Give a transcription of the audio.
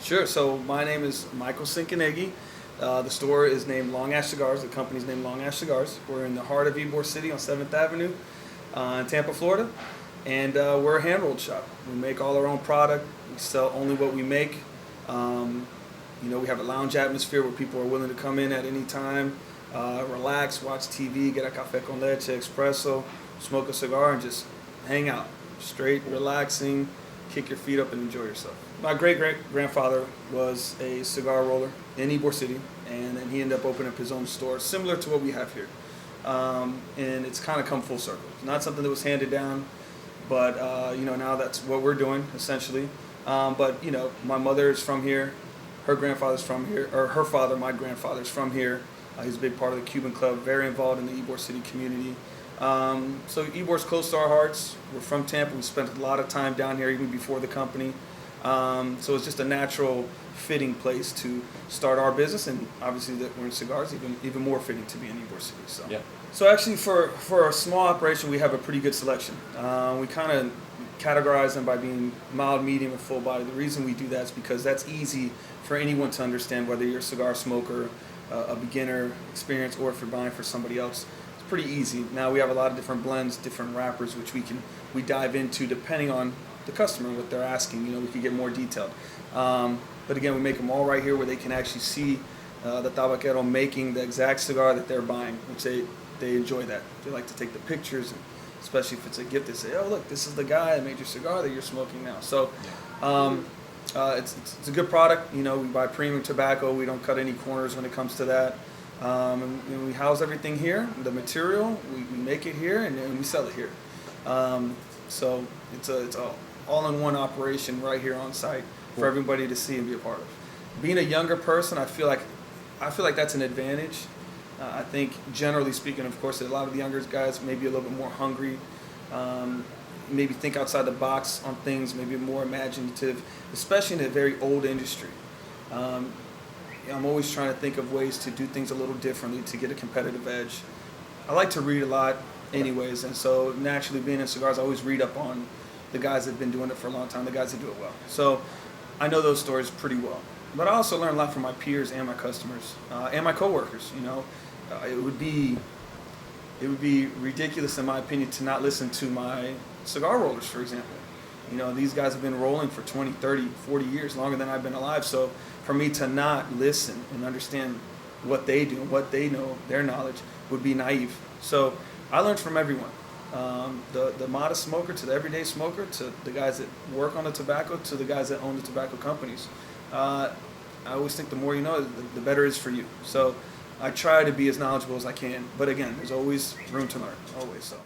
Sure. So my name is Michael Cincunegui. The store is named Long Ash Cigars. The company's named Long Ash Cigars. We're in the heart of Ybor City on 7th Avenue in Tampa, Florida. And we're a hand-rolled shop. We make all our own product. We sell only what we make. We have a lounge atmosphere where people are willing to come in at any time, relax, watch TV, get a café con leche, espresso, smoke a cigar, and just hang out. Straight, relaxing, kick your feet up and enjoy yourself. My great-great-grandfather was a cigar roller in Ybor City, and then he ended up opening up his own store, similar to what we have here. And it's kind of come full circle. It's not something that was handed down, but now that's what we're doing, essentially. But my mother is from here. Her grandfather's from here, or her father, my grandfather's from here. He's a big part of the Cuban club, very involved in the Ybor City community. So Ybor's close to our hearts. We're from Tampa. We spent a lot of time down here even before the company. So it's just a natural fitting place to start our business, and obviously that we're in cigars, even more fitting to be in Ybor City. So, yeah. So actually for a small operation, we have a pretty good selection. We kind of categorize them by being mild, medium, and full body. The reason we do that is because that's easy for anyone to understand, whether you're a cigar smoker, a beginner experience, or if you're buying for somebody else. It's pretty easy. Now we have a lot of different blends, different wrappers, which we dive into depending on the customer and what they're asking. We can get more detailed. But again, we make them all right here where they can actually see the tabaquero making the exact cigar that they're buying, which they enjoy that. They like to take the pictures, and especially if it's a gift, they say, "Oh, look, this is the guy that made your cigar that you're smoking now." So it's a good product. We buy premium tobacco. We don't cut any corners when it comes to that. And we house everything here. The material, we make it here, and then we sell it here. So it's a all-in-one operation right here on site for everybody to see and be a part of. Being a younger person, I feel like that's an advantage. I think, generally speaking, of course, a lot of the younger guys may be a little bit more hungry, maybe think outside the box on things, maybe more imaginative, especially in a very old industry. I'm always trying to think of ways to do things a little differently to get a competitive edge. I like to read a lot anyways, and so naturally being in cigars, I always read up on the guys that have been doing it for a long time, the guys that do it well. So I know those stories pretty well. But I also learn a lot from my peers and my customers and my coworkers. It would be ridiculous, in my opinion, to not listen to my cigar rollers, for example. These guys have been rolling for 20, 30, 40 years, longer than I've been alive. So for me to not listen and understand what they do, what they know, their knowledge, would be naive. So I learned from everyone. The modest smoker to the everyday smoker, to the guys that work on the tobacco, to the guys that own the tobacco companies. I always think the more you know, the better it is for you. So I try to be as knowledgeable as I can. But again, there's always room to learn, always so.